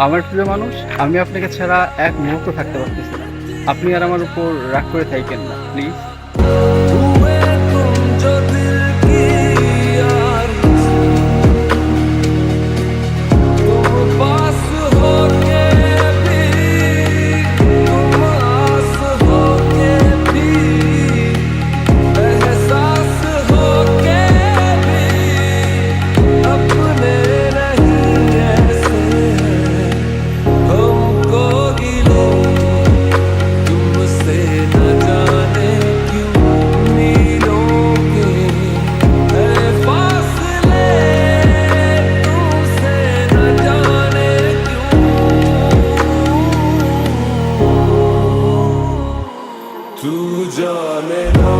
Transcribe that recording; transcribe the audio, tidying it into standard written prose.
আমার প্রিয় মানুষ, আমি আপনাকে ছাড়া এক মুহূর্ত থাকতে পারতেছি না। আপনি আর আমার উপর রাগ করে থাকেন না, প্লিজ। हुए तुम जो दिल की आरज़ू, तुम पास होके भी, तुम आस होके भी, एहसास होके भी, अपने नहीं ऐसे हमको गिले तुमसे न जाने क्यों मीलों के है फासले, तुमसे न जाने क्यों तू जाने ना।